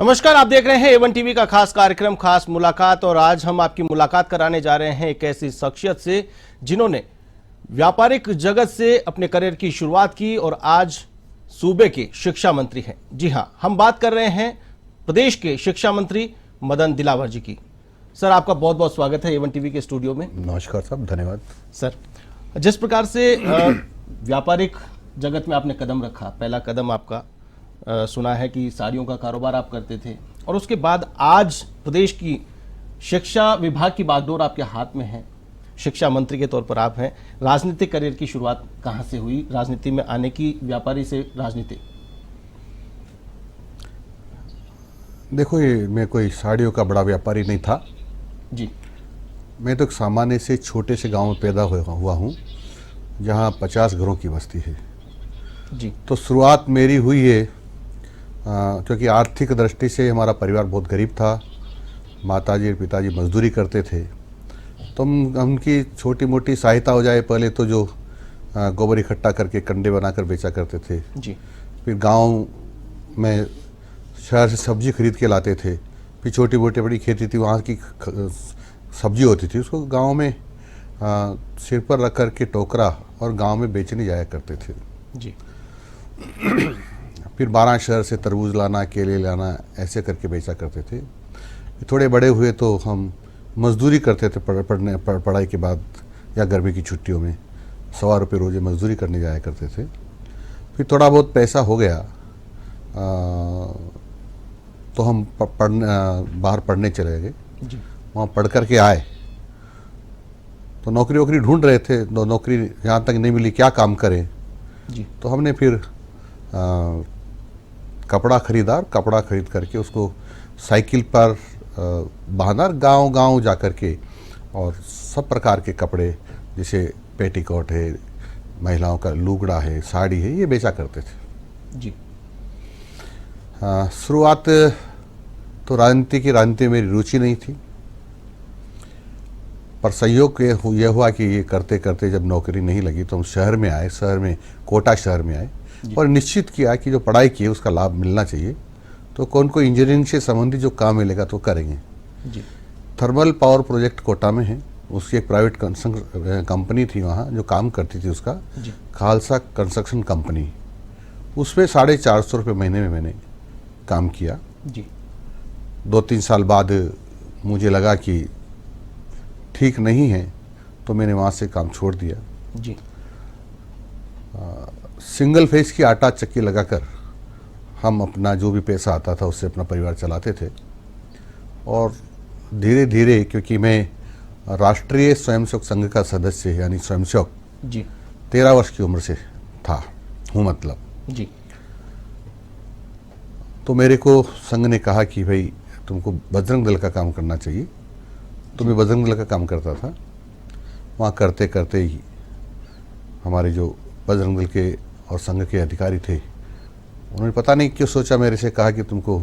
नमस्कार, आप देख रहे हैं A1 टीवी का खास कार्यक्रम खास मुलाकात। और आज हम आपकी मुलाकात कराने जा रहे हैं एक ऐसी शख्सियत से जिन्होंने व्यापारिक जगत से अपने करियर की शुरुआत की और आज सूबे के शिक्षा मंत्री हैं। जी हां, हम बात कर रहे हैं प्रदेश के शिक्षा मंत्री मदन दिलावर जी की। सर, आपका बहुत बहुत स्वागत है A1 टीवी के स्टूडियो में। नमस्कार साहब, धन्यवाद। सर, जिस प्रकार से व्यापारिक जगत में आपने कदम रखा, पहला कदम आपका सुना है कि साड़ियों का कारोबार आप करते थे और उसके बाद आज प्रदेश की शिक्षा विभाग की बागडोर आपके हाथ में है, शिक्षा मंत्री के तौर पर आप हैं। राजनीतिक करियर की शुरुआत कहां से हुई, राजनीति में आने की, व्यापारी से राजनीति? देखो, ये मैं कोई साड़ियों का बड़ा व्यापारी नहीं था जी। मैं तो एक सामान्य से छोटे से गांव में पैदा हुआ हूं जहां 50 घरों की बस्ती है जी। तो शुरुआत मेरी हुई है क्योंकि आर्थिक दृष्टि से हमारा परिवार बहुत गरीब था। माताजी और पिताजी मजदूरी करते थे तो उनकी छोटी मोटी सहायता हो जाए। पहले तो जो गोबर इकट्ठा करके कंडे बनाकर बेचा करते थे जी। फिर गांव में शहर से सब्जी खरीद के लाते थे। फिर छोटी मोटी बड़ी खेती थी, वहाँ की सब्जी होती थी, उसको गांव में सिर पर रख कर के टोकरा और गांव में बेचने जाया करते थे जी। फिर 12 शहर से तरबूज लाना, केले लाना, ऐसे करके बेचा करते थे। थोड़े बड़े हुए तो हम मजदूरी करते थे पढ़ाई के बाद या गर्मी की छुट्टियों में 100 रुपये रोज़े मजदूरी करने जाया करते थे। फिर थोड़ा बहुत पैसा हो गया तो हम बाहर पढ़ने चले गए। वहाँ पढ़ कर के आए तो नौकरी ढूंढ रहे थे, नौकरी यहाँ तक नहीं मिली, क्या काम करें जी। तो हमने फिर कपड़ा खरीदा। कपड़ा खरीद करके उसको साइकिल पर बांधा, गांव जा कर के, और सब प्रकार के कपड़े जैसे पेटीकोट है, महिलाओं का लुगड़ा है, साड़ी है, ये बेचा करते थे जी। शुरुआत तो राजनीति में मेरी रुचि नहीं थी, पर संयोग ये हुआ कि ये करते करते जब नौकरी नहीं लगी तो हम शहर में आए, कोटा शहर में आए और निश्चित किया कि जो पढ़ाई की है उसका लाभ मिलना चाहिए। तो कौन को इंजीनियरिंग से संबंधित जो काम मिलेगा तो करेंगे जी। थर्मल पावर प्रोजेक्ट कोटा में है, उसकी एक प्राइवेट कंपनी थी वहाँ जो काम करती थी, उसका खालसा कंस्ट्रक्शन कंपनी। उसमें 450 रुपये महीने में मैंने काम किया जी। 2-3 साल बाद मुझे लगा कि ठीक नहीं है तो मैंने वहाँ से काम छोड़ दिया जी। सिंगल फेस की आटा चक्की लगाकर हम अपना जो भी पैसा आता था उससे अपना परिवार चलाते थे। और धीरे धीरे, क्योंकि मैं राष्ट्रीय स्वयंसेवक संघ का सदस्य यानी स्वयंसेवक जी 13 वर्ष की उम्र से हूँ मतलब जी। तो मेरे को संघ ने कहा कि भाई तुमको बजरंग दल का काम करना चाहिए। तो मैं बजरंग दल का काम करता था। वहाँ करते करते ही हमारे जो बजरंग दल के और संघ के अधिकारी थे, उन्होंने पता नहीं क्यों सोचा, मेरे से कहा कि तुमको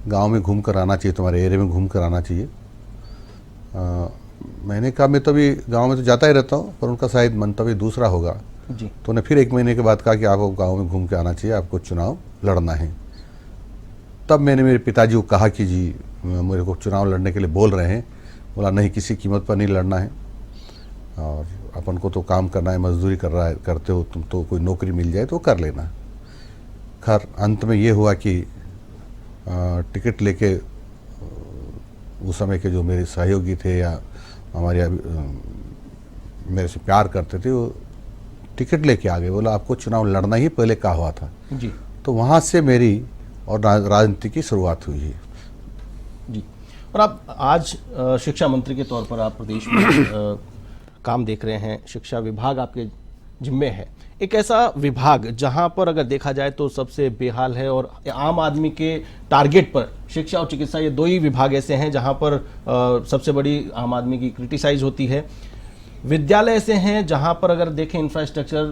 गांव में घूम कर आना चाहिए, तुम्हारे एरिया में घूम कर आना चाहिए। मैंने कहा मैं तो अभी गांव में तो जाता ही रहता हूँ, पर उनका शायद मंतव्य दूसरा होगा जी। तो उन्हें फिर 1 महीने के बाद कहा कि आपको गाँव में घूम के आना चाहिए, आपको चुनाव लड़ना है। तब मैंने मेरे पिताजी को कहा कि जी मेरे को चुनाव लड़ने के लिए बोल रहे हैं। बोला नहीं, किसी कीमत पर नहीं लड़ना है और अपन को तो काम करना है, मजदूरी करते हो तुम, तो कोई नौकरी मिल जाए तो कर लेना। खैर अंत में ये हुआ कि टिकट लेके उस समय के जो मेरे सहयोगी थे या हमारे मेरे से प्यार करते थे, वो टिकट लेके आ गए। बोला आपको चुनाव लड़ना ही पहले कहा हुआ था जी। तो वहाँ से मेरी और राजनीति की शुरुआत हुई है जी। और आप आज शिक्षा मंत्री के तौर पर आप प्रदेश में काम देख रहे हैं, शिक्षा विभाग आपके जिम्मे है। एक ऐसा विभाग जहां पर अगर देखा जाए तो सबसे बेहाल है और आम आदमी के टारगेट पर शिक्षा और चिकित्सा, ये 2 ही विभाग ऐसे हैं जहां पर सबसे बड़ी आम आदमी की क्रिटिसाइज होती है। विद्यालय ऐसे हैं जहां पर अगर देखें इंफ्रास्ट्रक्चर,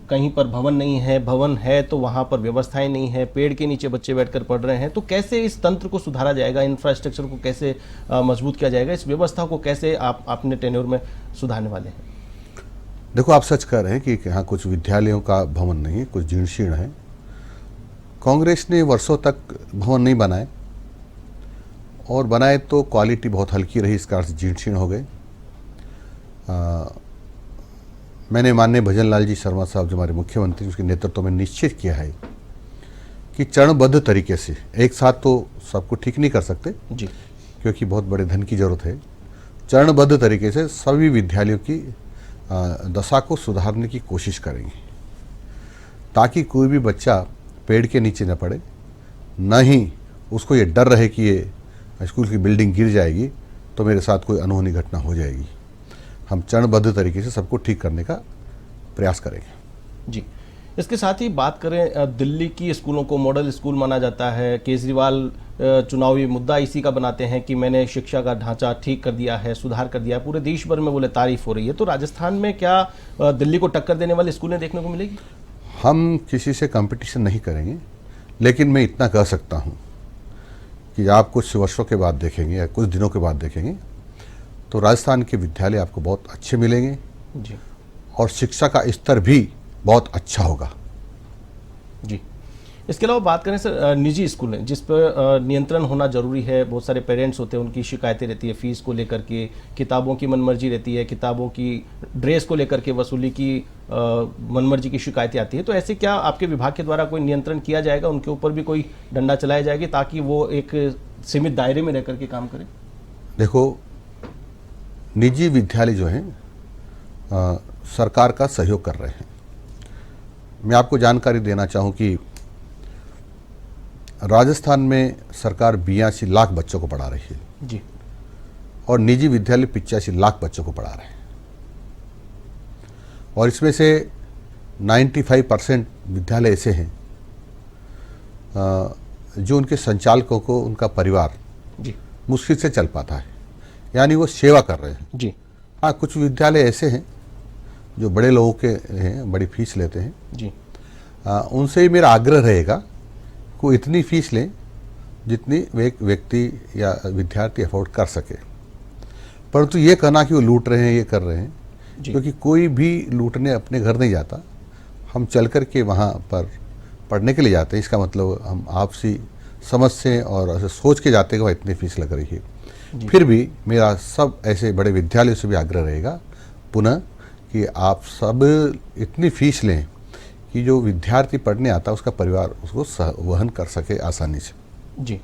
कहीं पर भवन नहीं है, भवन है तो वहां पर व्यवस्थाएं नहीं है, पेड़ के नीचे बच्चे बैठकर पढ़ रहे हैं। तो कैसे इस तंत्र को सुधारा जाएगा, इंफ्रास्ट्रक्चर को कैसे मजबूत किया जाएगा, इस व्यवस्था को कैसे आप अपने टेन्योर में सुधारने वाले हैं? देखो, आप सच कह रहे हैं कि यहाँ कुछ विद्यालयों का भवन नहीं है, कुछ जीर्ण शीर्ण है। कांग्रेस ने वर्षों तक भवन नहीं बनाए और बनाए तो क्वालिटी बहुत हल्की रही, इस कारण से जीर्ण शीर्ण हो गए। मैंने माननीय भजन लाल जी शर्मा साहब जो हमारे मुख्यमंत्री, उसके नेतृत्व में निश्चित किया है कि चरणबद्ध तरीके से, एक साथ तो सबको ठीक नहीं कर सकते जी, क्योंकि बहुत बड़े धन की जरूरत है, चरणबद्ध तरीके से सभी विद्यालयों की दशा को सुधारने की कोशिश करेंगे, ताकि कोई भी बच्चा पेड़ के नीचे न पड़े, न ही उसको ये डर रहे कि ये स्कूल की बिल्डिंग गिर जाएगी तो मेरे साथ कोई अनहोनी घटना हो जाएगी। हम चरणबद्ध तरीके से सबको ठीक करने का प्रयास करेंगे। जी। इसके साथ ही बात करें, दिल्ली की स्कूलों को मॉडल स्कूल माना जाता है। केजरीवाल चुनावी मुद्दा इसी का बनाते हैं कि मैंने शिक्षा का ढांचा ठीक कर दिया है, सुधार कर दिया है। पूरे देश भर में बोले तारीफ हो रही है। तो राजस्थान में क्या दिल्ली को टक्कर देने वाली स्कूलें देखने को मिलेगी? हम किसी से कंपटीशन नहीं करेंगे, लेकिन मैं इतना कह सकता हूँ कि आप कुछ वर्षों के बाद देखेंगे या कुछ दिनों के बाद देखेंगे तो राजस्थान के विद्यालय आपको बहुत अच्छे मिलेंगे जी और शिक्षा का स्तर भी बहुत अच्छा होगा। जी। इसके अलावा बात करें सर, निजी स्कूलें जिस पर नियंत्रण होना जरूरी है। बहुत सारे पेरेंट्स होते हैं, उनकी शिकायतें रहती है फीस को लेकर के, किताबों की मनमर्जी रहती है, किताबों की ड्रेस को लेकर के वसूली की मनमर्जी की शिकायतें आती है। तो ऐसे क्या आपके विभाग के द्वारा कोई नियंत्रण किया जाएगा, उनके ऊपर भी कोई डंडा चलाया जाएगी ताकि वो एक सीमित दायरे में रह करके काम करें? देखो, निजी विद्यालय जो हैं सरकार का सहयोग कर रहे हैं। मैं आपको जानकारी देना चाहूँ कि राजस्थान में सरकार 82 लाख बच्चों को पढ़ा रही है जी, और निजी विद्यालय 85 लाख बच्चों को पढ़ा रहे हैं, और इसमें से 95% विद्यालय ऐसे हैं जो उनके संचालकों को उनका परिवार जी, मुश्किल से चल पाता है, यानी वो सेवा कर रहे हैं। जी, हाँ, कुछ विद्यालय ऐसे हैं जो बड़े लोगों के हैं, बड़ी फीस लेते हैं। जी, उनसे ही मेरा आग्रह रहेगा को इतनी फीस लें जितनी एक व्यक्ति या विद्यार्थी अफोर्ड कर सके, परंतु ये कहना कि वो लूट रहे हैं, ये कर रहे हैं, क्योंकि कोई भी लूटने अपने घर नहीं जाता। हम चल कर के वहाँ पर पढ़ने के लिए जाते हैं। इसका मतलब हम आपसी समझ से और ऐसे सोच के जाते हैं कि वहाँ इतनी फीस लग रही है। फिर भी मेरा सब ऐसे बड़े विद्यालयों से भी आग्रह रहेगा पुनः कि आप सब इतनी फीस लें कि जो विद्यार्थी पढ़ने आता है उसका परिवार उसको वहन कर सके आसानी से। जी।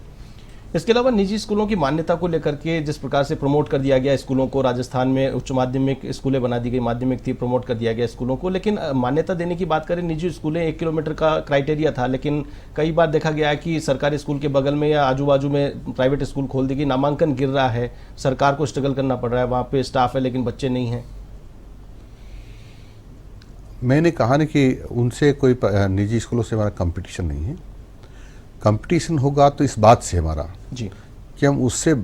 इसके अलावा निजी स्कूलों की मान्यता को लेकर के जिस प्रकार से प्रमोट कर दिया गया स्कूलों को, राजस्थान में उच्च माध्यमिक स्कूलें बना दी गई, माध्यमिक थी, प्रमोट कर दिया गया स्कूलों को, लेकिन मान्यता देने की बात करें, निजी स्कूलें 1 किलोमीटर का क्राइटेरिया था, लेकिन कई बार देखा गया है कि सरकारी स्कूल के बगल में या आजू बाजू में प्राइवेट स्कूल खोल दी गई, नामांकन गिर रहा है, सरकार को स्ट्रगल करना पड़ रहा है, वहाँ पे स्टाफ है लेकिन बच्चे नहीं हैं। मैंने कहा ना कि उनसे कोई निजी स्कूलों से हमारा कंपटीशन नहीं है। कंपटीशन होगा तो इस बात से हमारा जी कि हम उससे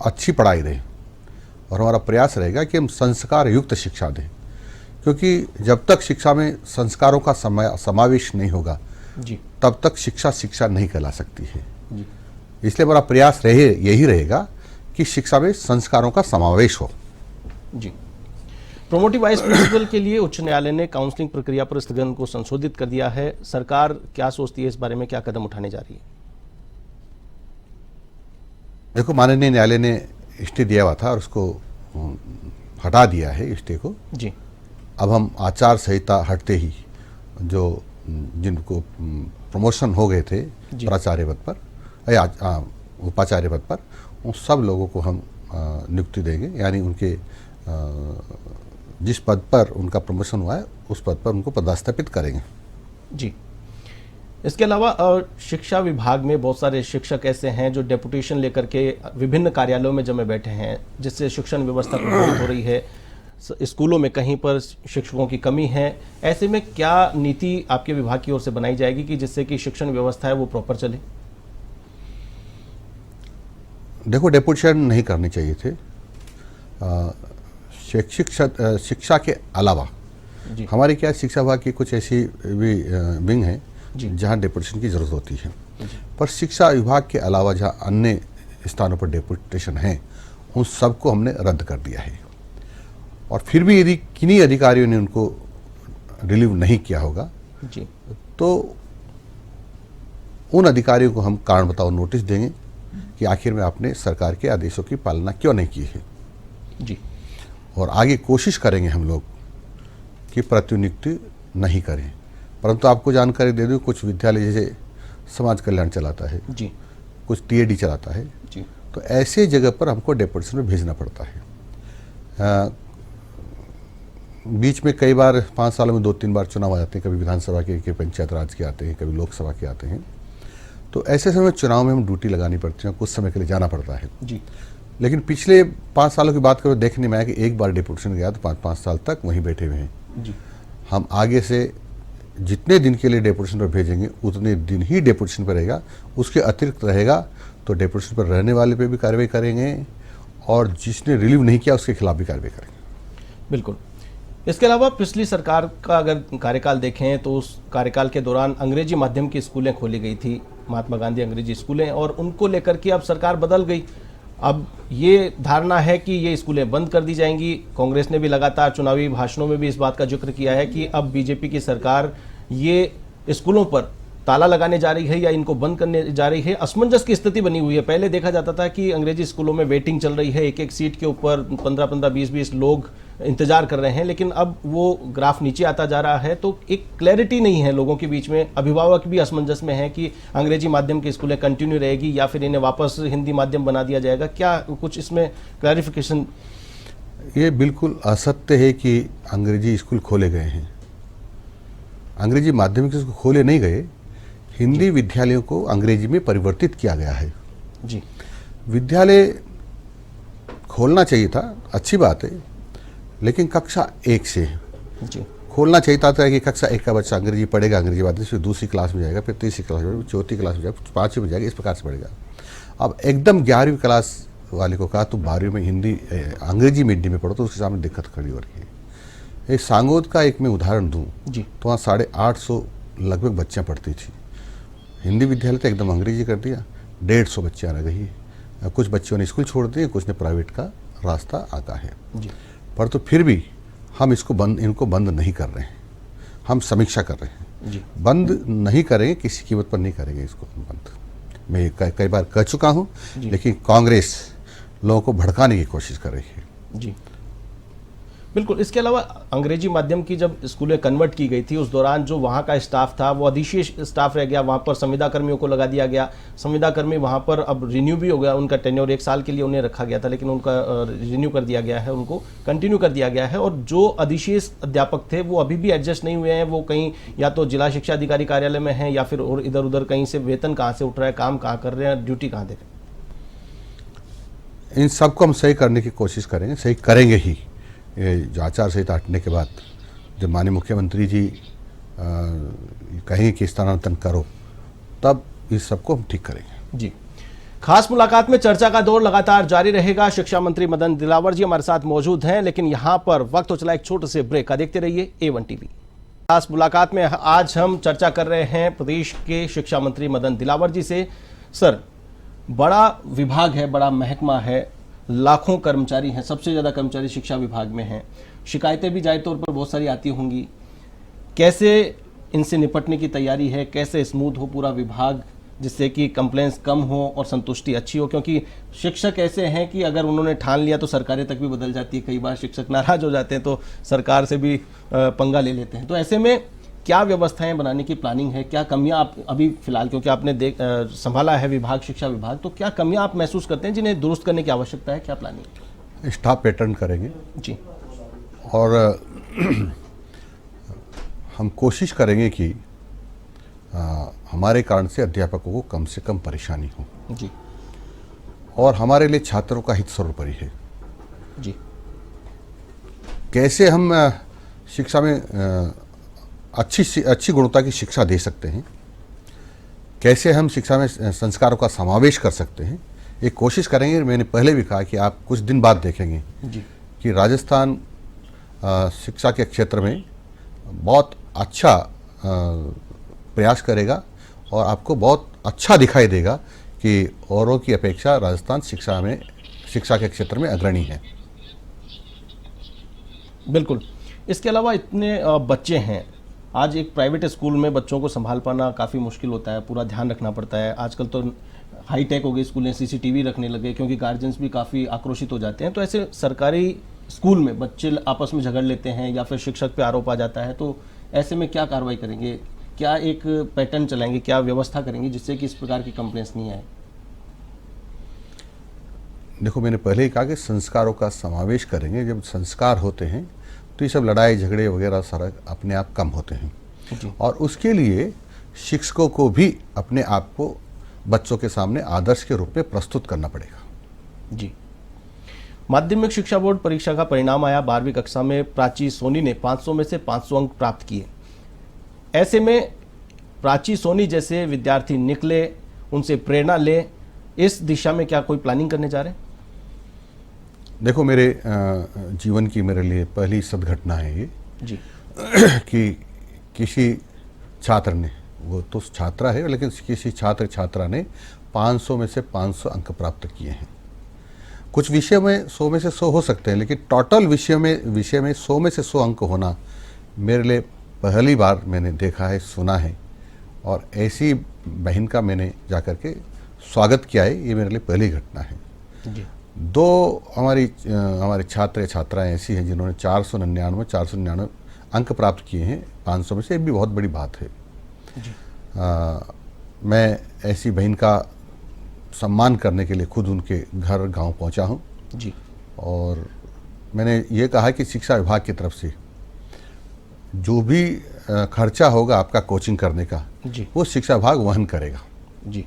अच्छी पढ़ाई दें, और हमारा प्रयास रहेगा कि हम संस्कार युक्त शिक्षा दें, क्योंकि जब तक शिक्षा में संस्कारों का समावेश नहीं होगा जी तब तक शिक्षा शिक्षा नहीं कहला सकती है। जी इसलिए हमारा प्रयास यही रहेगा कि शिक्षा में संस्कारों का समावेश हो। जी। प्रोमोटिव वाइस प्रिंसिपल के लिए उच्च न्यायालय ने काउंसलिंग प्रक्रिया पर स्थगन को संशोधित कर दिया है। सरकार क्या सोचती है इस बारे में, क्या कदम उठाने जा रही है? देखो, माननीय न्यायालय ने स्टे दिया हुआ था और उसको हटा दिया है स्टे को। जी। अब हम आचार संहिता हटते ही जो जिनको प्रमोशन हो गए थे प्राचार्य पद पर या उपाचार्य पद पर, उन सब लोगों को हम नियुक्ति देंगे, यानी उनके जिस पद पर उनका प्रमोशन हुआ है उस पद पर उनको पदस्थापित करेंगे। जी। इसके अलावा शिक्षा विभाग में बहुत सारे शिक्षक ऐसे हैं जो डेपुटेशन लेकर के विभिन्न कार्यालयों में जमे बैठे हैं, जिससे शिक्षण व्यवस्था प्रभावित हो रही है। स्कूलों में कहीं पर शिक्षकों की कमी है। ऐसे में क्या नीति आपके विभाग की ओर से बनाई जाएगी कि जिससे कि शिक्षण व्यवस्था है वो प्रॉपर चले? देखो, डेपुटेशन नहीं करने चाहिए थे। शिक्षा के अलावा हमारे क्या शिक्षा विभाग की कुछ ऐसी भी विंग है जहाँ डेपुटेशन की जरूरत होती है, पर शिक्षा विभाग के अलावा जहाँ अन्य स्थानों पर डेपुटेशन है उन सबको हमने रद्द कर दिया है। और फिर भी यदि किन्हीं अधिकारियों ने उनको रिलीव नहीं किया होगा जी, तो उन अधिकारियों को हम कारण बताओ नोटिस देंगे कि आखिर में आपने सरकार के आदेशों की पालना क्यों नहीं की है। जी। और आगे कोशिश करेंगे हम लोग कि प्रतिनियुक्ति नहीं करें। परंतु आपको जानकारी दे दूं, कुछ विद्यालय जैसे समाज कल्याण चलाता है, जी। कुछ टीएडी चलाता है, जी। तो ऐसे जगह पर हमको डेपुटेशन में भेजना पड़ता है। बीच में कई बार 5 सालों में 2-3 बार चुनाव आ जाते हैं, कभी विधानसभा के पंचायत राज के आते हैं, कभी लोकसभा के आते हैं। तो ऐसे समय चुनाव में हम ड्यूटी लगानी पड़ती है, कुछ समय के लिए जाना पड़ता है। जी। लेकिन पिछले 5 सालों की बात करो, देखने में आया कि एक बार डेपुटेशन गया तो 5-5 साल तक वहीं बैठे हुए हैं। जी। हम आगे से जितने दिन के लिए डेपुटेशन पर भेजेंगे उतने दिन ही डेपुटेशन पर रहेगा, उसके अतिरिक्त रहेगा तो डेपुटेशन पर रहने वाले पे भी कार्रवाई करेंगे और जिसने रिलीव नहीं किया उसके खिलाफ भी कार्रवाई करेंगे। बिल्कुल। इसके अलावा पिछली सरकार का अगर कार्यकाल देखें तो उस कार्यकाल के दौरान अंग्रेजी माध्यम की स्कूलें खोली गई थी, महात्मा गांधी अंग्रेजी स्कूलें, और उनको लेकर के अब सरकार बदल गई। अब ये धारणा है कि ये स्कूलें बंद कर दी जाएंगी। कांग्रेस ने भी लगातार चुनावी भाषणों में भी इस बात का जिक्र किया है कि अब बीजेपी की सरकार ये स्कूलों पर ताला लगाने जा रही है या इनको बंद करने जा रही है। असमंजस की स्थिति बनी हुई है। पहले देखा जाता था कि अंग्रेजी स्कूलों में वेटिंग चल रही है, एक एक सीट के ऊपर 15-15, 20-20 लोग इंतजार कर रहे हैं, लेकिन अब वो ग्राफ नीचे आता जा रहा है। तो एक क्लैरिटी नहीं है लोगों के बीच में। अभिभावक भी असमंजस में है कि अंग्रेजी माध्यम की स्कूलें कंटिन्यू रहेगी या फिर इन्हें वापस हिंदी माध्यम बना दिया जाएगा। क्या कुछ इसमें क्लैरिफिकेशन? ये बिल्कुल असत्य है कि अंग्रेजी स्कूल खोले गए हैं। अंग्रेजी माध्यमिक स्कूल खोले नहीं गए, हिंदी विद्यालयों को अंग्रेजी में परिवर्तित किया गया है। जी। विद्यालय खोलना चाहिए था, अच्छी बात है, लेकिन कक्षा 1 से जी। खोलना चाहिए था कि कक्षा 1 का बच्चा अंग्रेजी पढ़ेगा, अंग्रेजी माध्यम से, फिर दूसरी क्लास में जाएगा, फिर तीसरी क्लास में, चौथी क्लास में जाएगा, 5वीं में जाएगा, इस प्रकार से पढ़ेगा। अब एकदम 11वीं क्लास वाले को कहा तो 12वीं में हिंदी अंग्रेजी मीडियम में पढ़ो, तो उसके सामने दिक्कत खड़ी हो रही है। एक सांगोद का एक मैं उदाहरण दूँ जी। तो वहाँ 850 लगभग बच्चियाँ पढ़ती थी। हिंदी विद्यालय तो एकदम अंग्रेजी कर दिया, 150 बच्चियाँ रह गई। कुछ बच्चों ने स्कूल छोड़ दिए, कुछ ने प्राइवेट का रास्ता आका है। जी। पर तो फिर भी हम इनको बंद नहीं कर रहे हैं, हम समीक्षा कर रहे हैं। जी। बंद नहीं करेंगे, किसी कीमत पर नहीं करेंगे इसको बंद। मैं कई बार कह चुका हूँ, लेकिन कांग्रेस लोगों को भड़काने की कोशिश कर रही है। जी। बिल्कुल। इसके अलावा अंग्रेजी माध्यम की जब स्कूलें कन्वर्ट की गई थी उस दौरान जो वहाँ का स्टाफ था वो अधिशेष स्टाफ रह गया। वहाँ पर संविदा कर्मियों को लगा दिया गया। संविदा कर्मी वहाँ पर अब रिन्यू भी हो गया, उनका टेन्योर 1 साल के लिए उन्हें रखा गया था, लेकिन उनका रिन्यू कर दिया गया है, उनको कंटिन्यू कर दिया गया है। और जो अधिशेष अध्यापक थे वो अभी भी एडजस्ट नहीं हुए हैं। वो कहीं या तो जिला शिक्षा अधिकारी कार्यालय में हैं या फिर और इधर उधर कहीं से वेतन कहाँ से उठ रहा है, काम कहाँ कर रहे हैं, ड्यूटी कहाँ दे रहे हैं। इन सबको हम सही करने की कोशिश करेंगे, सही करेंगे ही। ये जो आचार संहिता हटने के बाद जब माननीय मुख्यमंत्री जी कहेंगे कि स्थानांतरण करो, तब इस सबको हम ठीक करेंगे। जी। खास मुलाकात में चर्चा का दौर लगातार जारी रहेगा। शिक्षा मंत्री मदन दिलावर जी हमारे साथ मौजूद हैं, लेकिन यहां पर वक्त हो चला एक छोटे से ब्रेक का। देखते रहिए A1 टीवी। खास मुलाकात में आज हम चर्चा कर रहे हैं प्रदेश के शिक्षा मंत्री मदन दिलावर जी से। सर, बड़ा विभाग है, बड़ा महकमा है, लाखों कर्मचारी हैं, सबसे ज़्यादा कर्मचारी शिक्षा विभाग में हैं। शिकायतें भी जाहिर तौर पर बहुत सारी आती होंगी। कैसे इनसे निपटने की तैयारी है? कैसे स्मूथ हो पूरा विभाग जिससे कि कंप्लेंट्स कम हो और संतुष्टि अच्छी हो? क्योंकि शिक्षक ऐसे हैं कि अगर उन्होंने ठान लिया तो सरकारें तक भी बदल जाती है। कई बार शिक्षक नाराज हो जाते हैं तो सरकार से भी पंगा ले लेते हैं। तो ऐसे में क्या व्यवस्थाएं बनाने की प्लानिंग है? क्या कमियां आप अभी फिलहाल, क्योंकि आपने संभाला है विभाग, शिक्षा विभाग, तो क्या कमियां आप महसूस करते हैं जिन्हें दुरुस्त करने की आवश्यकता है? क्या प्लानिंग? स्टाफ पैटर्न करेंगे जी। और हम कोशिश करेंगे कि हमारे कारण से अध्यापकों को कम से कम परेशानी हो जी। और हमारे लिए छात्रों का हित सर्वोपरि है। जी। कैसे हम शिक्षा में अच्छी गुणवत्ता की शिक्षा दे सकते हैं, कैसे हम शिक्षा में संस्कारों का समावेश कर सकते हैं, ये कोशिश करेंगे। मैंने पहले भी कहा कि आप कुछ दिन बाद देखेंगे जी। कि राजस्थान शिक्षा के क्षेत्र में बहुत अच्छा प्रयास करेगा और आपको बहुत अच्छा दिखाई देगा कि औरों की अपेक्षा राजस्थान शिक्षा के क्षेत्र में अग्रणी है। बिल्कुल। इसके अलावा इतने बच्चे हैं, आज एक प्राइवेट स्कूल में बच्चों को संभाल पाना काफ़ी मुश्किल होता है, पूरा ध्यान रखना पड़ता है। आजकल तो हाईटेक हो गई स्कूलें, सीसीटीवी रखने लगे क्योंकि गार्जियंस भी काफ़ी आक्रोशित हो जाते हैं। तो ऐसे सरकारी स्कूल में बच्चे आपस में झगड़ लेते हैं या फिर शिक्षक पे आरोप आ जाता है, तो ऐसे में क्या कार्रवाई करेंगे? क्या एक पैटर्न चलाएंगे, क्या व्यवस्था करेंगे जिससे कि इस प्रकार की कंप्लेंट्स नहीं आए? देखो, मैंने पहले ही कहा कि संस्कारों का समावेश करेंगे। जब संस्कार होते हैं तो ये सब लड़ाई झगड़े वगैरह सारा अपने आप कम होते हैं। जी और उसके लिए शिक्षकों को भी अपने आप को बच्चों के सामने आदर्श के रूप में प्रस्तुत करना पड़ेगा। जी। माध्यमिक शिक्षा बोर्ड परीक्षा का परिणाम आया। 12वीं कक्षा में प्राची सोनी ने 500 में से 500 अंक प्राप्त किए। ऐसे में प्राची सोनी जैसे विद्यार्थी निकले, उनसे प्रेरणा ले, इस दिशा में क्या कोई प्लानिंग करने जा रहे हैं? देखो, मेरे जीवन की मेरे लिए पहली सदघटना है ये जी कि किसी छात्र ने, वो तो छात्रा है लेकिन किसी छात्र छात्रा ने 500 में से 500 अंक प्राप्त किए हैं। कुछ विषय में 100 में से 100 हो सकते हैं, लेकिन टोटल विषय में 100 में से 100 अंक होना मेरे लिए पहली बार मैंने देखा है, सुना है। और ऐसी बहन का मैंने जाकर के स्वागत किया है, ये मेरे लिए पहली घटना है। जी 2 हमारे छात्र छात्राएं ऐसी हैं जिन्होंने 499 अंक प्राप्त किए हैं 500 में से। ये भी बहुत बड़ी बात है। जी मैं ऐसी बहन का सम्मान करने के लिए खुद उनके घर गांव पहुंचा हूं। जी और मैंने ये कहा कि शिक्षा विभाग की तरफ से जो भी खर्चा होगा आपका कोचिंग करने का, जी वो शिक्षा विभाग वहन करेगा। जी।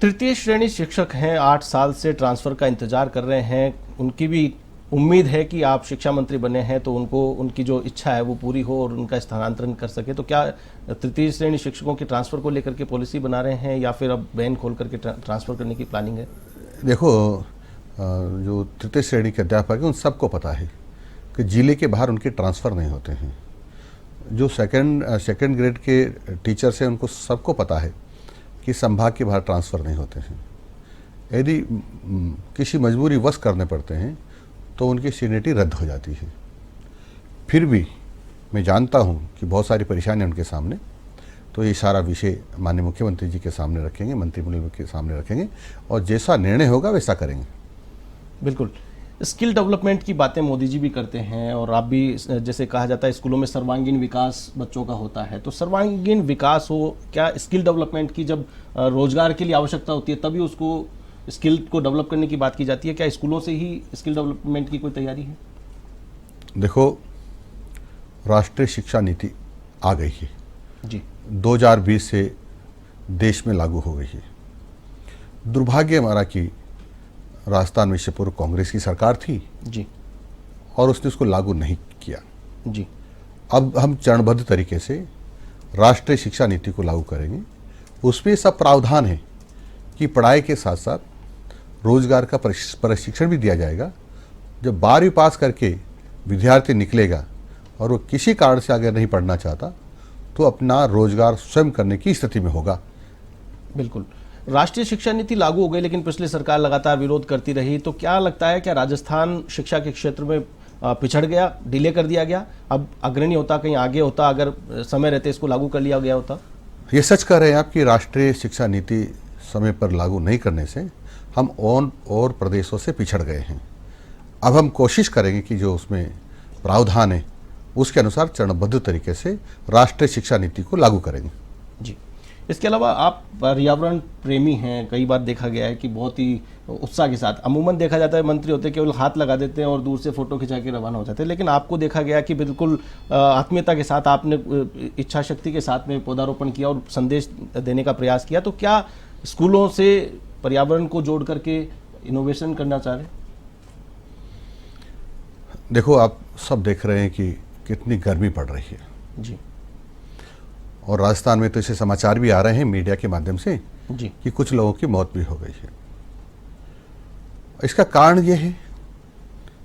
तृतीय श्रेणी शिक्षक हैं, 8 साल से ट्रांसफ़र का इंतजार कर रहे हैं। उनकी भी उम्मीद है कि आप शिक्षा मंत्री बने हैं तो उनको उनकी जो इच्छा है वो पूरी हो और उनका स्थानांतरण कर सके। तो क्या तृतीय श्रेणी शिक्षकों के ट्रांसफ़र को लेकर के पॉलिसी बना रहे हैं या फिर अब बैन खोल करके ट्रांसफ़र करने की प्लानिंग है? देखो, जो तृतीय श्रेणी के अध्यापक हैं उन सबको पता है कि जिले के बाहर उनके ट्रांसफ़र नहीं होते हैं। जो सेकंड ग्रेड के टीचर्स हैं उनको सबको पता है कि संभाग के बाहर ट्रांसफ़र नहीं होते हैं। यदि किसी मजबूरी वश करने पड़ते हैं तो उनकी सीनियरिटी रद्द हो जाती है। फिर भी मैं जानता हूं कि बहुत सारी परेशानियां उनके सामने, तो ये सारा विषय माननीय मुख्यमंत्री जी के सामने रखेंगे, मंत्रिमंडल के सामने रखेंगे और जैसा निर्णय होगा वैसा करेंगे। बिल्कुल। स्किल डेवलपमेंट की बातें मोदी जी भी करते हैं और आप भी, जैसे कहा जाता है स्कूलों में सर्वांगीण विकास बच्चों का होता है, तो सर्वांगीण विकास हो, क्या स्किल डेवलपमेंट की जब रोजगार के लिए आवश्यकता होती है तभी उसको स्किल को डेवलप करने की बात की जाती है? क्या स्कूलों से ही स्किल डेवलपमेंट की कोई तैयारी है? देखो, राष्ट्रीय शिक्षा नीति आ गई है जी 2020 से देश में लागू हो गई है। दुर्भाग्य हमारा कि राजस्थान में इससे पूर्व कांग्रेस की सरकार थी जी और उसने उसको लागू नहीं किया। जी अब हम चरणबद्ध तरीके से राष्ट्रीय शिक्षा नीति को लागू करेंगे। उसमें सब प्रावधान है कि पढ़ाई के साथ साथ रोजगार का प्रशिक्षण भी दिया जाएगा। जब 12वीं पास करके विद्यार्थी निकलेगा और वो किसी कारण से आगे नहीं पढ़ना चाहता तो अपना रोजगार स्वयं करने की स्थिति में होगा। बिल्कुल। राष्ट्रीय शिक्षा नीति लागू हो गई लेकिन पिछली सरकार लगातार विरोध करती रही, तो क्या लगता है क्या राजस्थान शिक्षा के क्षेत्र में पिछड़ गया, डिले कर दिया गया? अब अग्रणी होता, कहीं आगे होता, अगर समय रहते इसको लागू कर लिया गया होता? ये सच कह रहे हैं आप कि राष्ट्रीय शिक्षा नीति समय पर लागू नहीं करने से हम और प्रदेशों से पिछड़ गए हैं। अब हम कोशिश करेंगे कि जो उसमें प्रावधान है उसके अनुसार चरणबद्ध तरीके से राष्ट्रीय शिक्षा नीति को लागू करेंगे। जी। इसके अलावा आप पर्यावरण प्रेमी हैं, कई बार देखा गया है कि बहुत ही उत्साह के साथ, अमूमन देखा जाता है मंत्री होते केवल हाथ लगा देते हैं और दूर से फोटो खिंचा के रवाना हो जाते हैं, लेकिन आपको देखा गया कि बिल्कुल आत्मीयता के साथ आपने इच्छा शक्ति के साथ में पौधारोपण किया और संदेश देने का प्रयास किया। तो क्या स्कूलों से पर्यावरण को जोड़ करके इनोवेशन करना चाह रहे हैं? देखो, आप सब देख रहे हैं कि कितनी गर्मी पड़ रही है जी। और राजस्थान में तो ऐसे समाचार भी आ रहे हैं मीडिया के माध्यम से जी कि कुछ लोगों की मौत भी हो गई है। इसका कारण ये है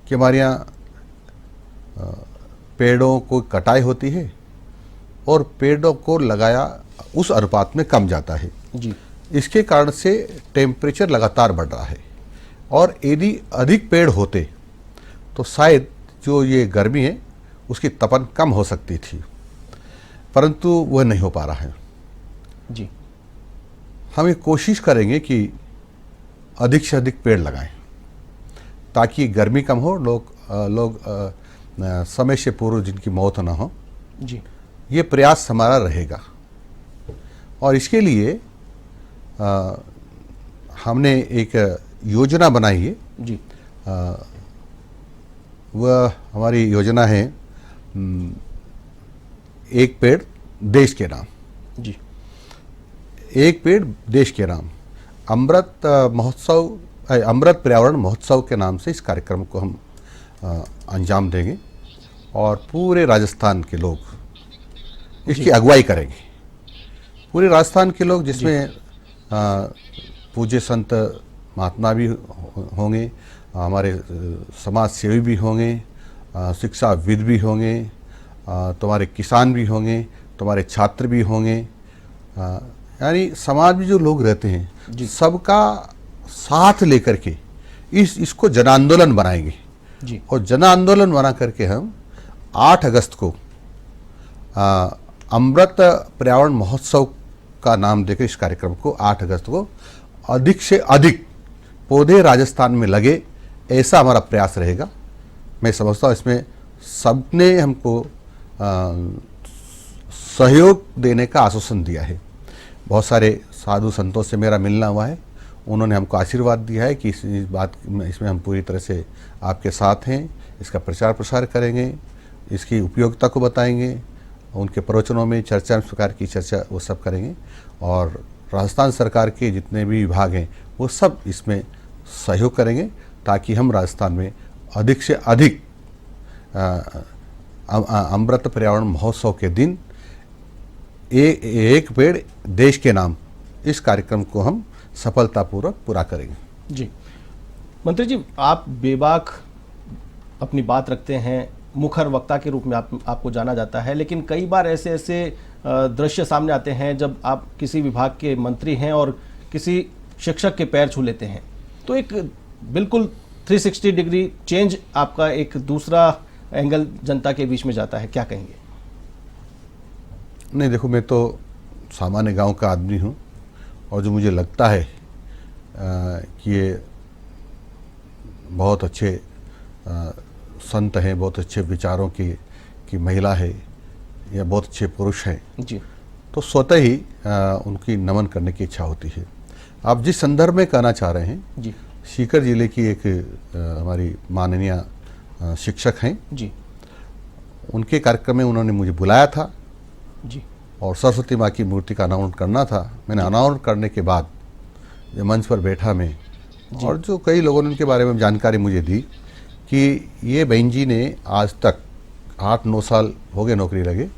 कि हमारे यहाँ पेड़ों को कटाई होती है और पेड़ों को लगाया उस अनुपात में कम जाता है। जी इसके कारण से टेम्परेचर लगातार बढ़ रहा है और यदि अधिक पेड़ होते तो शायद जो ये गर्मी है उसकी तपन कम हो सकती थी, परंतु वह नहीं हो पा रहा है। जी। हम ये कोशिश करेंगे कि अधिक से अधिक पेड़ लगाएं ताकि गर्मी कम हो, लोग समय से पूर्व जिनकी मौत ना हो। जी। ये प्रयास हमारा रहेगा और इसके लिए हमने एक योजना बनाई है। जी। वह हमारी योजना है एक पेड़ देश के नाम। जी। एक पेड़ देश के नाम अमृत महोत्सव, अमृत पर्यावरण महोत्सव के नाम से इस कार्यक्रम को हम अंजाम देंगे और पूरे राजस्थान के लोग इसकी अगुवाई करेंगे। पूरे राजस्थान के लोग, जिसमें पूज्य संत महात्मा भी होंगे, हमारे समाज सेवी भी होंगे, शिक्षाविद भी होंगे, तुम्हारे किसान भी होंगे, तुम्हारे छात्र भी होंगे, यानी समाज में जो लोग रहते हैं सबका साथ लेकर के इसको जन आंदोलन बनाएंगे। जी। और जन आंदोलन बना करके हम 8 अगस्त को अमृत पर्यावरण महोत्सव का नाम देकर इस कार्यक्रम को 8 अगस्त को अधिक से अधिक पौधे राजस्थान में लगे, ऐसा हमारा प्रयास रहेगा। मैं समझता हूँ इसमें सबने हमको सहयोग देने का आश्वासन दिया है। बहुत सारे साधु संतों से मेरा मिलना हुआ है, उन्होंने हमको आशीर्वाद दिया है कि इस बात इसमें हम पूरी तरह से आपके साथ हैं, इसका प्रचार प्रसार करेंगे, इसकी उपयोगिता को बताएंगे, उनके प्रवचनों में चर्चा, इस प्रकार की चर्चा वो सब करेंगे और राजस्थान सरकार के जितने भी विभाग हैं वो सब इसमें सहयोग करेंगे ताकि हम राजस्थान में अधिक से अधिक अमृत पर्यावरण महोत्सव के दिन एक पेड़ देश के नाम इस कार्यक्रम को हम सफलतापूर्वक पूरा करेंगे। जी। मंत्री जी, आप बेबाक अपनी बात रखते हैं, मुखर वक्ता के रूप में आपको जाना जाता है, लेकिन कई बार ऐसे दृश्य सामने आते हैं जब आप किसी विभाग के मंत्री हैं और किसी शिक्षक के पैर छू लेते हैं तो एक बिल्कुल 360 डिग्री चेंज, आपका एक दूसरा एंगल जनता के बीच में जाता है, क्या कहेंगे? नहीं, देखो, मैं तो सामान्य गांव का आदमी हूं और जो मुझे लगता है कि ये बहुत अच्छे संत हैं, बहुत अच्छे विचारों की महिला है या बहुत अच्छे पुरुष हैं जी, तो स्वतः ही उनकी नमन करने की इच्छा होती है। आप जिस संदर्भ में कहना चाह रहे हैं जी, सीकर जिले की एक हमारी माननीय शिक्षक हैं जी, उनके कार्यक्रम में उन्होंने मुझे बुलाया था जी, और सरस्वती माँ की मूर्ति का अनावरण करना था। मैंने अनावरण करने के बाद जब मंच पर बैठा मैं, और जो कई लोगों ने उनके बारे में जानकारी मुझे दी कि ये बहन जी ने आज तक 8-9 साल हो गए नौकरी लगे,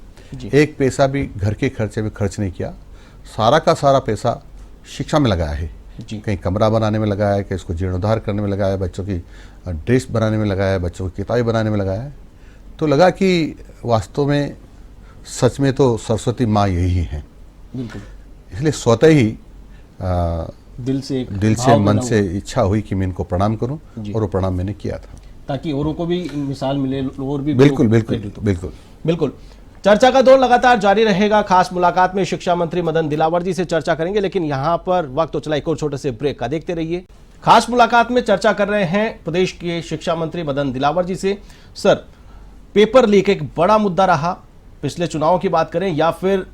एक पैसा भी घर के खर्चे में खर्च नहीं किया, सारा का सारा पैसा शिक्षा में लगाया है। कहीं कमरा बनाने में लगाया है, कहीं इसको जीर्णोद्धार करने में लगाया है, बच्चों की ड्रेस बनाने में लगाया है, बच्चों की किताबें बनाने में लगाया है। तो लगा कि वास्तव में सच में तो सरस्वती माँ यही हैं। बिल्कुल। इसलिए स्वतः ही दिल से मन से इच्छा हुई कि मैं इनको प्रणाम करूं और वो प्रणाम मैंने किया था ताकि औरों को भी मिसाल मिले और भी। बिल्कुल बिल्कुल बिल्कुल बिल्कुल। चर्चा का दौर लगातार जारी रहेगा। खास मुलाकात में शिक्षा मंत्री मदन दिलावर जी से चर्चा करेंगे, लेकिन यहां पर वक्त तो चला एक और छोटे से ब्रेक का, देखते रहिए। खास मुलाकात में चर्चा कर रहे हैं प्रदेश के शिक्षा मंत्री मदन दिलावर जी से। सर, पेपर लीक एक बड़ा मुद्दा रहा, पिछले चुनाव की बात करें या फिर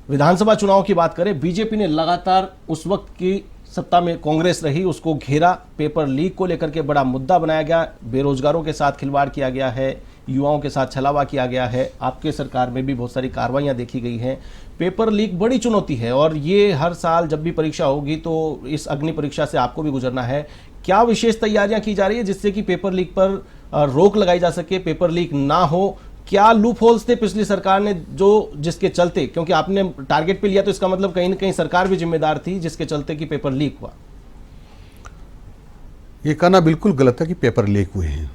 विधानसभा चुनाव की बात करें, बीजेपी ने लगातार उस वक्त की सत्ता में कांग्रेस रही उसको घेरा, पेपर लीक को लेकर के बड़ा मुद्दा बनाया गया, बेरोजगारों के साथ खिलवाड़ किया गया है, युवाओं के साथ छलावा किया गया है। आपके सरकार में भी बहुत सारी कार्रवाइयां देखी गई हैं। पेपर लीक बड़ी चुनौती है और ये हर साल जब भी परीक्षा होगी तो इस अग्नि परीक्षा से आपको भी गुजरना है। क्या विशेष तैयारियां की जा रही है जिससे कि पेपर लीक पर रोक लगाई जा सके, पेपर लीक ना हो? क्या लूप होल्स थे पिछली सरकार ने जिसके चलते, क्योंकि आपने टारगेट पे लिया तो इसका मतलब कहीं ना कहीं सरकार भी जिम्मेदार थी जिसके चलते कि पेपर लीक हुआ? ये कहना बिल्कुल गलत है कि पेपर लीक हुए हैं।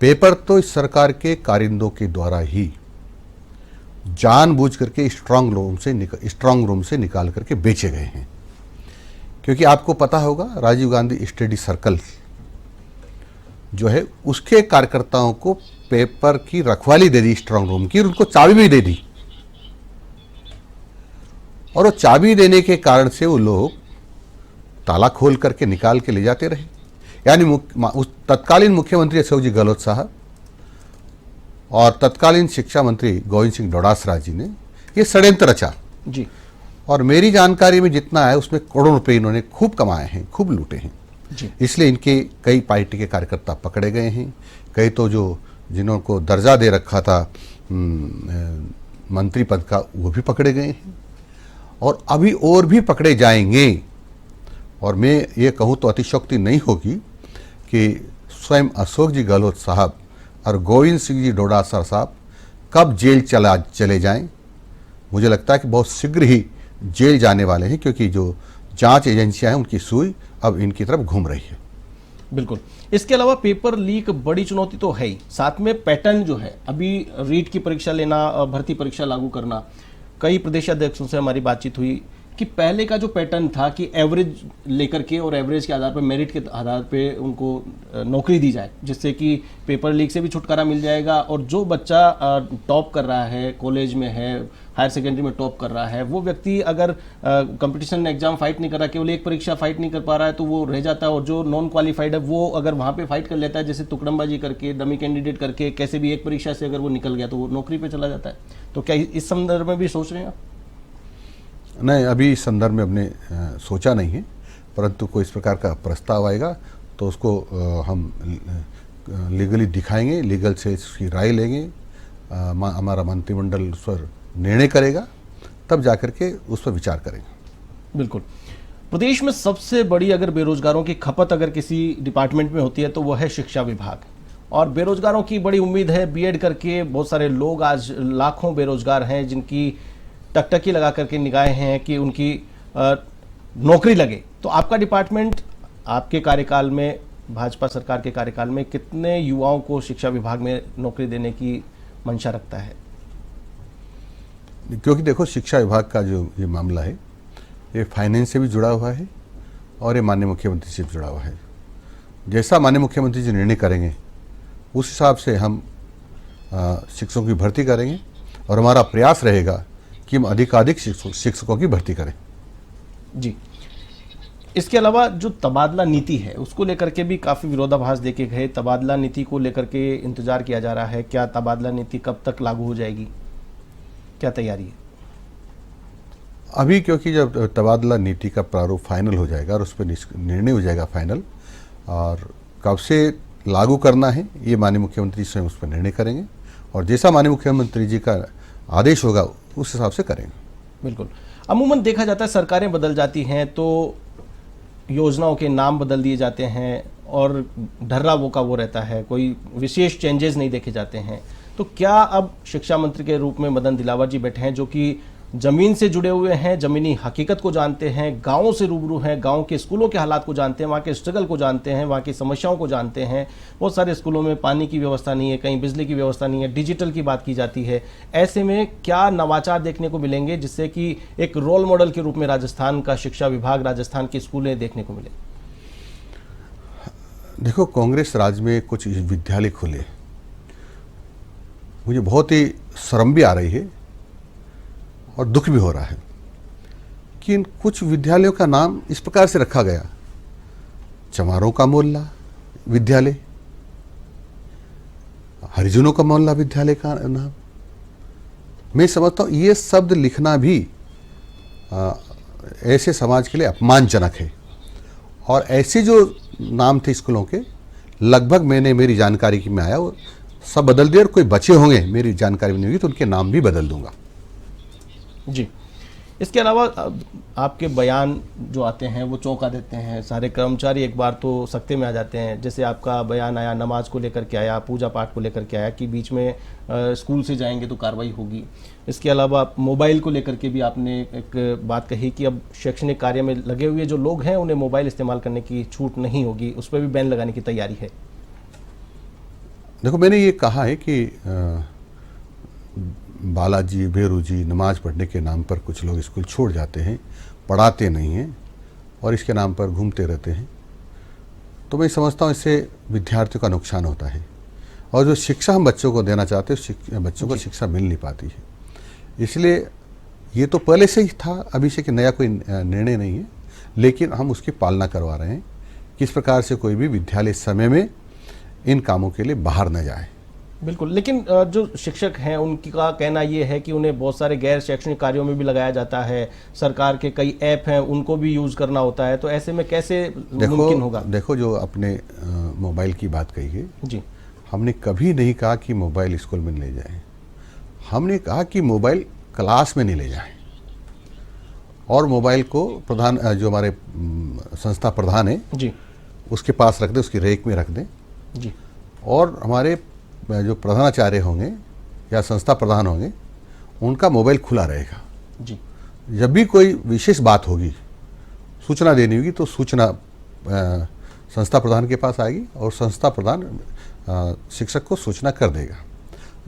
पेपर तो इस सरकार के कारिंदों के द्वारा ही जानबूझ करके स्ट्रांग रूम से निकाल करके बेचे गए हैं। क्योंकि आपको पता होगा राजीव गांधी स्टडी सर्कल जो है उसके कार्यकर्ताओं को पेपर की रखवाली दे दी स्ट्रांग रूम की, और उनको चाबी भी दे दी। और वो चाबी देने के कारण से वो लोग ताला खोल करके निकाल के ले जाते रहे। यानी उस तत्कालीन मुख्यमंत्री अशोक जी गहलोत साहब और तत्कालीन शिक्षा मंत्री गोविंद सिंह डोटासरा जी ने ये षड्यंत्र रचा जी। और मेरी जानकारी में जितना है उसमें करोड़ों रुपए इन्होंने खूब कमाए हैं, खूब लूटे हैं जी। इसलिए इनके कई पार्टी के कार्यकर्ता पकड़े गए हैं, कई तो जो जिन्होंने दर्जा दे रखा था मंत्री पद का वो भी पकड़े गए हैं और अभी और भी पकड़े जाएंगे। और मैं ये कहूँ तो अतिशयोक्ति नहीं होगी कि स्वयं अशोक जी गहलोत साहब और गोविंद सिंह जी डोटासरा साहब कब जेल चले जाएं। मुझे लगता है कि बहुत शीघ्र ही जेल जाने वाले हैं, क्योंकि जो जांच एजेंसियां हैं उनकी सुई अब इनकी तरफ घूम रही है। बिल्कुल। इसके अलावा पेपर लीक बड़ी चुनौती तो है ही, साथ में पैटर्न जो है, अभी रीट की परीक्षा लेना, भर्ती परीक्षा लागू करना, कई प्रदेशाध्यक्षों से हमारी बातचीत हुई कि पहले का जो पैटर्न था कि एवरेज लेकर के और एवरेज के आधार पर, मेरिट के आधार पे उनको नौकरी दी जाए, जिससे कि पेपर लीक से भी छुटकारा मिल जाएगा और जो बच्चा टॉप कर रहा है, कॉलेज में है, हायर सेकेंडरी में टॉप कर रहा है, वो व्यक्ति अगर कंपटीशन एग्जाम फाइट नहीं कर रहा, केवल एक परीक्षा फाइट नहीं कर पा रहा है तो वो रह जाता है। और जो नॉन क्वालिफाइड है वो अगर वहाँ पे फाइट कर लेता है, जैसे तुकड़मबाजी करके, डमी कैंडिडेट करके, कैसे भी एक परीक्षा से अगर वो निकल गया तो वो नौकरी पे चला जाता है। तो क्या इस संदर्भ में भी सोच रहे हैं आप? नहीं, अभी इस संदर्भ में हमने सोचा नहीं है, परंतु कोई इस प्रकार का प्रस्ताव आएगा तो उसको हम लीगली दिखाएंगे, लीगल से इसकी राय लेंगे, हमारा मंत्रिमंडल उस पर निर्णय करेगा, तब जाकर के उस पर विचार करेंगे। बिल्कुल। प्रदेश में सबसे बड़ी अगर बेरोजगारों की खपत अगर किसी डिपार्टमेंट में होती है तो वो है शिक्षा विभाग, और बेरोजगारों की बड़ी उम्मीद है, बीएड करके बहुत सारे लोग आज लाखों बेरोजगार हैं जिनकी टकटकी लगा करके निगाहें हैं कि उनकी नौकरी लगे। तो आपका डिपार्टमेंट आपके कार्यकाल में, भाजपा सरकार के कार्यकाल में, कितने युवाओं को शिक्षा विभाग में नौकरी देने की मंशा रखता है? क्योंकि देखो, शिक्षा विभाग का जो ये मामला है ये फाइनेंस से भी जुड़ा हुआ है और ये माननीय मुख्यमंत्री से भी जुड़ा हुआ है। जैसा माननीय मुख्यमंत्री जी निर्णय करेंगे उस हिसाब से हम शिक्षकों की भर्ती करेंगे और हमारा प्रयास रहेगा कि हम अधिकाधिक शिक्षकों की भर्ती करें। जी। इसके अलावा जो तबादला नीति है उसको लेकर के भी काफ़ी विरोधाभास देखे गए। तबादला नीति को लेकर के इंतजार किया जा रहा है, क्या तबादला नीति कब तक लागू हो जाएगी, क्या तैयारी है? अभी क्योंकि जब तबादला नीति का प्रारूप फाइनल हो जाएगा और उस पर निर्णय हो जाएगा फाइनल, और कब से लागू करना है ये माननीय मुख्यमंत्री स्वयं उस पर निर्णय करेंगे और जैसा माननीय मुख्यमंत्री जी का आदेश होगा उस हिसाब से करेंगे। बिल्कुल। अमूमन देखा जाता है सरकारें बदल जाती हैं तो योजनाओं के नाम बदल दिए जाते हैं और ढर्रा वो का वो रहता है, कोई विशेष चेंजेस नहीं देखे जाते हैं। तो क्या अब शिक्षा मंत्री के रूप में मदन दिलावर जी बैठे हैं, जो कि ज़मीन से जुड़े हुए हैं, ज़मीनी हकीकत को जानते हैं, गाँव से रूबरू हैं, गाँव के स्कूलों के हालात को जानते हैं, वहाँ के स्ट्रगल को जानते हैं, वहाँ की समस्याओं को जानते हैं। बहुत सारे स्कूलों में पानी की व्यवस्था नहीं है, कहीं बिजली की व्यवस्था नहीं है, डिजिटल की बात की जाती है। ऐसे में क्या नवाचार देखने को मिलेंगे जिससे कि एक रोल मॉडल के रूप में राजस्थान का शिक्षा विभाग, राजस्थान की स्कूलें देखने को मिले? देखो, कांग्रेस राज में कुछ विद्यालय खुले, मुझे बहुत ही शर्म भी आ रही है और दुख भी हो रहा है कि इन कुछ विद्यालयों का नाम इस प्रकार से रखा गया। चमारों का मोहल्ला विद्यालय, हरिजनों का मोहल्ला विद्यालय का नाम। मैं समझता हूँ ये शब्द लिखना भी ऐसे समाज के लिए अपमानजनक है। और ऐसे जो नाम थे स्कूलों के, लगभग मेरी जानकारी में आया वो सब बदल दिए, और कोई बचे होंगे मेरी जानकारी में नहीं होगी तो उनके नाम भी बदल दूंगा। जी। इसके अलावा आपके बयान जो आते हैं वो चौंका देते हैं, सारे कर्मचारी एक बार तो सख्ते में आ जाते हैं। जैसे आपका बयान आया नमाज को लेकर के आया, पूजा पाठ को लेकर के आया कि बीच में स्कूल से जाएंगे तो कार्रवाई होगी। इसके अलावा मोबाइल को लेकर के भी आपने एक बात कही कि अब शैक्षणिक कार्य में लगे हुए जो लोग हैं उन्हें मोबाइल इस्तेमाल करने की छूट नहीं होगी, उस पर भी बैन लगाने की तैयारी है। देखो, मैंने ये कहा है कि बालाजी, भेरू जी नमाज पढ़ने के नाम पर कुछ लोग स्कूल छोड़ जाते हैं, पढ़ाते नहीं हैं और इसके नाम पर घूमते रहते हैं। तो मैं समझता हूँ इससे विद्यार्थियों का नुकसान होता है और जो शिक्षा हम बच्चों को देना चाहते हैं बच्चों को शिक्षा मिल नहीं पाती है। इसलिए ये तो पहले से ही था, अभी से कि नया कोई निर्णय नहीं है, लेकिन हम उसकी पालना करवा रहे हैं। किस प्रकार से कोई भी विद्यालय समय में इन कामों के लिए बाहर न जाए। बिल्कुल, लेकिन जो शिक्षक हैं उनका कहना ये है कि उन्हें बहुत सारे गैर शैक्षणिक कार्यों में भी लगाया जाता है, सरकार के कई ऐप हैं उनको भी यूज़ करना होता है, तो ऐसे में कैसे मुमकिन होगा? देखो जो अपने मोबाइल की बात कही है जी, हमने कभी नहीं कहा कि मोबाइल स्कूल में ले जाएं। हमने कहा कि मोबाइल क्लास में नहीं ले जाएं, और मोबाइल को प्रधान जो हमारे संस्था प्रधान है जी, उसके पास रख दें, उसकी रेक में रख दें, जी, और हमारे जो प्रधानाचार्य होंगे या संस्था प्रधान होंगे उनका मोबाइल खुला रहेगा। जी, जब भी कोई विशेष बात होगी, सूचना देनी होगी, तो सूचना संस्था प्रधान के पास आएगी और संस्था प्रधान शिक्षक को सूचना कर देगा।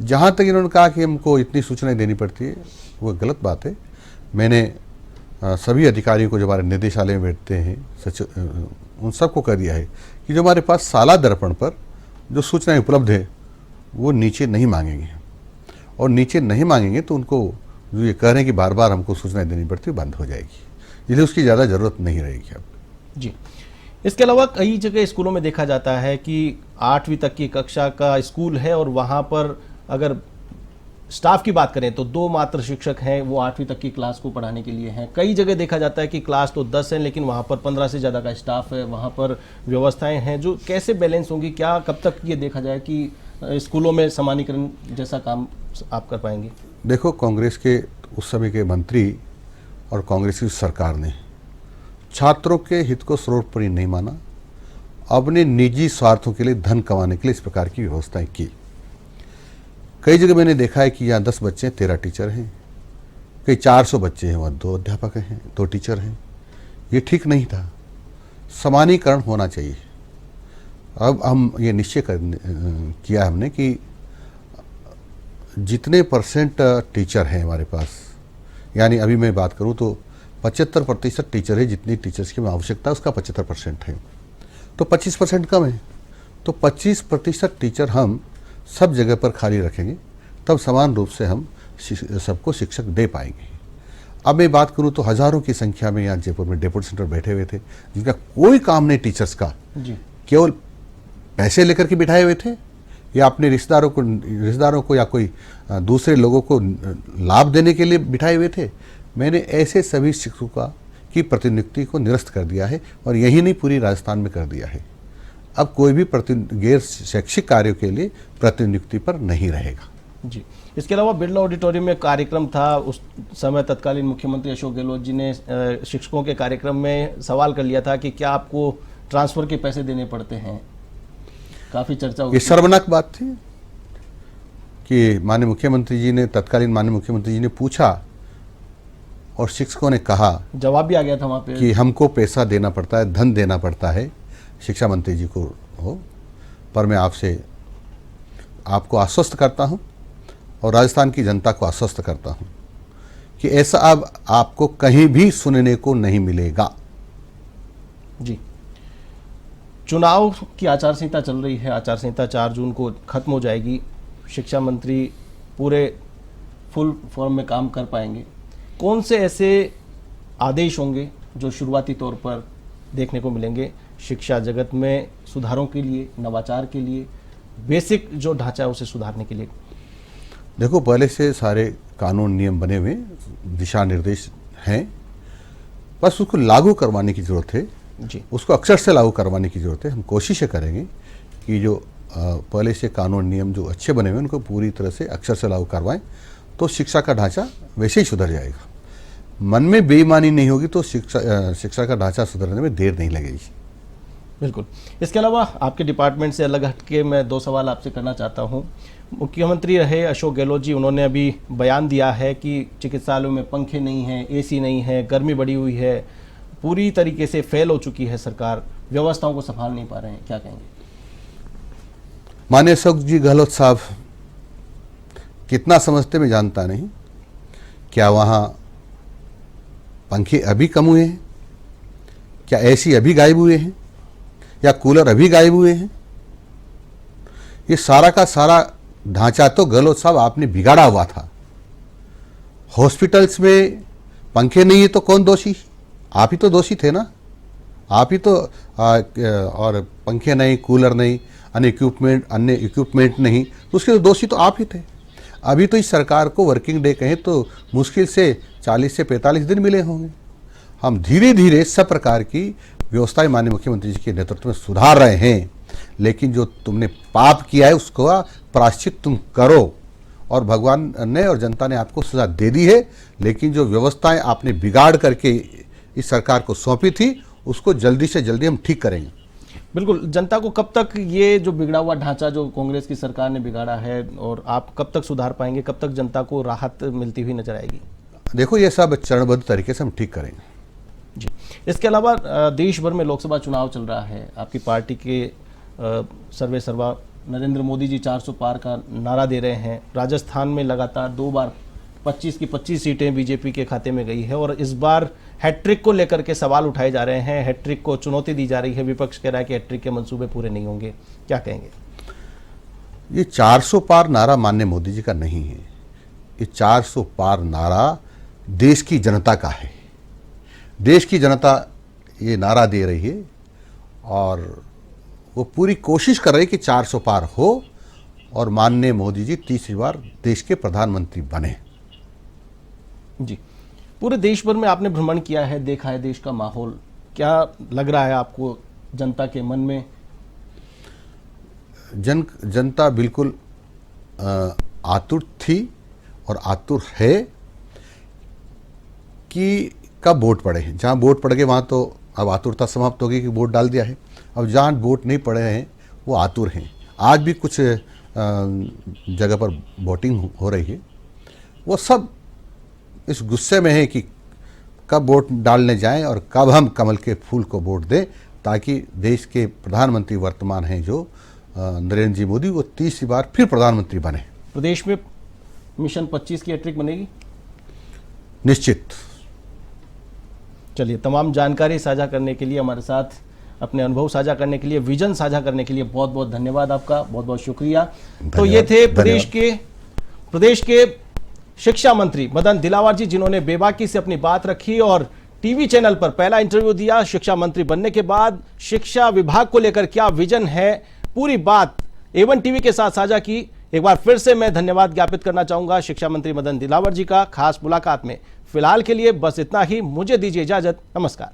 जहाँ तक इन्होंने कहा कि हमको इतनी सूचनाएं देनी पड़ती है, वो गलत बात है। मैंने सभी अधिकारियों को जो हमारे निदेशालय में बैठते हैं उन सबको कह दिया है कि जो हमारे पास साला दर्पण पर जो सूचनाएं उपलब्ध है वो नीचे नहीं मांगेंगे, और नीचे नहीं मांगेंगे तो उनको जो ये कह रहे हैं कि बार बार हमको सूचनाएं देनी पड़ती है, बंद हो जाएगी, इसलिए उसकी ज़्यादा ज़रूरत नहीं रहेगी अब। जी। इसके अलावा कई जगह स्कूलों में देखा जाता है कि 8वीं तक की कक्षा का स्कूल है और वहाँ पर अगर स्टाफ की बात करें तो 2 मात्र शिक्षक हैं, वो 8वीं तक की क्लास को पढ़ाने के लिए हैं। कई जगह देखा जाता है कि क्लास तो 10 है लेकिन वहाँ पर 15 से ज़्यादा का स्टाफ है, वहाँ पर व्यवस्थाएं हैं, जो कैसे बैलेंस होंगी? क्या कब तक ये देखा जाए कि स्कूलों में समानीकरण जैसा काम आप कर पाएंगे? देखो, कांग्रेस के उस समय के मंत्री और कांग्रेस की सरकार ने छात्रों के हित को सर्वोपरि नहीं माना, अपने निजी स्वार्थों के लिए धन कमाने के लिए इस प्रकार की व्यवस्थाएं की। कई जगह मैंने देखा है कि यहाँ 10 बच्चे हैं, 13 टीचर हैं, कई 400 बच्चे हैं, वहाँ 2 अध्यापक हैं, 2 टीचर हैं। ये ठीक नहीं था, समानीकरण होना चाहिए। अब हम ये निश्चय किया हमने कि जितने % टीचर हैं हमारे पास, यानी अभी मैं बात करूँ तो 75% टीचर है, जितनी टीचर्स की आवश्यकता है उसका 75% है, तो 25% कम है। तो 25% टीचर हम सब जगह पर खाली रखेंगे, तब समान रूप से हम सबको शिक्षक दे पाएंगे। अब मैं बात करूं तो हज़ारों की संख्या में यहाँ जयपुर में डेपुटी सेंटर बैठे हुए थे, जिनका कोई काम नहीं टीचर्स का, केवल पैसे लेकर के बिठाए हुए थे, या अपने रिश्तेदारों को या कोई दूसरे लोगों को लाभ देने के लिए बिठाए हुए थे। मैंने ऐसे सभी शिक्षकों की प्रतिनियुक्ति को निरस्त कर दिया है, और यही नहीं पूरी राजस्थान में कर दिया है। अब कोई भी गैर शैक्षिक कार्यों के लिए प्रतिनियुक्ति पर नहीं रहेगा। जी। इसके अलावा बिरला ऑडिटोरियम में कार्यक्रम था, उस समय तत्कालीन मुख्यमंत्री अशोक गहलोत जी ने शिक्षकों के कार्यक्रम में सवाल कर लिया था कि क्या आपको ट्रांसफर के पैसे देने पड़ते हैं? काफी चर्चा हुई। ये शर्मनाक बात थी कि माननीय मुख्यमंत्री जी ने, तत्कालीन माननीय मुख्यमंत्री जी ने पूछा और शिक्षकों ने कहा, जवाब भी आ गया था वहाँ पे, कि हमको पैसा देना पड़ता है, धन देना पड़ता है शिक्षा मंत्री जी को हो, पर मैं आपको आश्वस्त करता हूं और राजस्थान की जनता को आश्वस्त करता हूं कि ऐसा अब आपको कहीं भी सुनने को नहीं मिलेगा। जी। चुनाव की आचार संहिता चल रही है, आचार संहिता 4 जून को खत्म हो जाएगी। शिक्षा मंत्री पूरे फुल फॉर्म में काम कर पाएंगे? कौन से ऐसे आदेश होंगे जो शुरुआती तौर पर देखने को मिलेंगे शिक्षा जगत में सुधारों के लिए, नवाचार के लिए, बेसिक जो ढांचा है उसे सुधारने के लिए? देखो, पहले से सारे कानून नियम बने हुए, दिशा निर्देश हैं, बस उसको लागू करवाने की ज़रूरत है। जी। उसको अक्षर से लागू करवाने की ज़रूरत है। हम कोशिशें करेंगे कि जो पहले से कानून नियम जो अच्छे बने हुए उनको पूरी तरह से अक्षर से लागू करवाएं, तो शिक्षा का ढांचा वैसे ही सुधर जाएगा। मन में बेईमानी नहीं होगी तो शिक्षा का ढांचा सुधरने में देर नहीं लगेगी। बिल्कुल। इसके अलावा आपके डिपार्टमेंट से अलग हटके मैं 2 सवाल आपसे करना चाहता हूं। मुख्यमंत्री रहे अशोक गहलोत जी, उन्होंने अभी बयान दिया है कि चिकित्सालयों में पंखे नहीं हैं, एसी नहीं है, गर्मी बढ़ी हुई है, पूरी तरीके से फेल हो चुकी है सरकार, व्यवस्थाओं को संभाल नहीं पा रहे हैं, क्या कहेंगे? माननीय अशोक जी गहलोत साहब कितना समझते मैं जानता नहीं। क्या वहाँ पंखे अभी कम हुए हैं? क्या एसी अभी गायब हुए हैं? या कूलर अभी गायब हुए हैं? ये सारा का सारा ढांचा तो गहलोत साहब आपने बिगाड़ा हुआ था। हॉस्पिटल्स में पंखे नहीं है तो कौन दोषी? आप ही तो दोषी थे ना। आप ही तो और पंखे नहीं, कूलर नहीं, अन्य इक्विपमेंट नहीं, तो उसके तो दोषी तो आप ही थे। अभी तो इस सरकार को वर्किंग डे कहें तो मुश्किल से 40 से 45 दिन मिले होंगे। हम धीरे धीरे सब प्रकार की व्यवस्थाएं माननीय मुख्यमंत्री जी के नेतृत्व में सुधार रहे हैं, लेकिन जो तुमने पाप किया है उसको प्रायश्चित तुम करो। और भगवान ने और जनता ने आपको सजा दे दी है, लेकिन जो व्यवस्थाएं आपने बिगाड़ करके इस सरकार को सौंपी थी उसको जल्दी से जल्दी हम ठीक करेंगे। बिल्कुल। जनता को कब तक ये जो बिगड़ा हुआ ढांचा जो कांग्रेस की सरकार ने बिगाड़ा है, और आप कब तक सुधार पाएंगे, कब तक जनता को राहत मिलती हुई नजर आएगी? देखो, ये सब चरणबद्ध तरीके से हम ठीक करेंगे जी। इसके अलावा देश भर में लोकसभा चुनाव चल रहा है। आपकी पार्टी के सर्वे सर्वा नरेंद्र मोदी जी 400 पार का नारा दे रहे हैं। राजस्थान में लगातार 2 बार 25 की 25 सीटें बीजेपी के खाते में गई है, और इस बार हैट्रिक को लेकर के सवाल उठाए जा रहे हैं। हैट्रिक को चुनौती दी जा रही है। विपक्ष कह रहा है कि हैट्रिक के मंसूबे पूरे नहीं होंगे। क्या कहेंगे? ये 400 पार नारा माननीय मोदी जी का नहीं है। ये 400 पार नारा देश की जनता का है। देश की जनता ये नारा दे रही है और वो पूरी कोशिश कर रही है कि 400 पार हो और माननीय मोदी जी तीसरी बार देश के प्रधानमंत्री बने। जी। पूरे देश भर में आपने भ्रमण किया है, देखा है देश का माहौल। क्या लग रहा है आपको जनता के मन में? जनता बिल्कुल आतुर थी और आतुर है कि कब वोट पड़े हैं। जहाँ वोट पड़ गए वहाँ तो अब आतुरता समाप्त हो गई कि वोट डाल दिया है। अब जहाँ वोट नहीं पड़े हैं वो आतुर हैं। आज भी कुछ जगह पर वोटिंग हो रही है। वो सब इस गुस्से में है कि कब वोट डालने जाएं और कब हम कमल के फूल को वोट दें, ताकि देश के प्रधानमंत्री वर्तमान हैं जो नरेंद्र जी मोदी, वो तीसरी बार फिर प्रधानमंत्री बने। प्रदेश में मिशन 25 की हैट्रिक बनेगी? निश्चित। चलिए, तमाम जानकारी साझा करने के लिए, हमारे साथ अपने अनुभव साझा करने के लिए, विजन साझा करने के लिए बहुत बहुत धन्यवाद आपका। बहुत बहुत शुक्रिया। तो ये थे प्रदेश के शिक्षा मंत्री मदन दिलावर जी, जिन्होंने बेबाकी से अपनी बात रखी और टीवी चैनल पर पहला इंटरव्यू दिया। शिक्षा मंत्री बनने के बाद शिक्षा विभाग को लेकर क्या विजन है, पूरी बात A1 टीवी के साथ साझा की। एक बार फिर से मैं धन्यवाद ज्ञापित करना चाहूंगा शिक्षा मंत्री मदन दिलावर जी का खास मुलाकात में। फिलहाल के लिए बस इतना ही। मुझे दीजिए इजाजत। नमस्कार।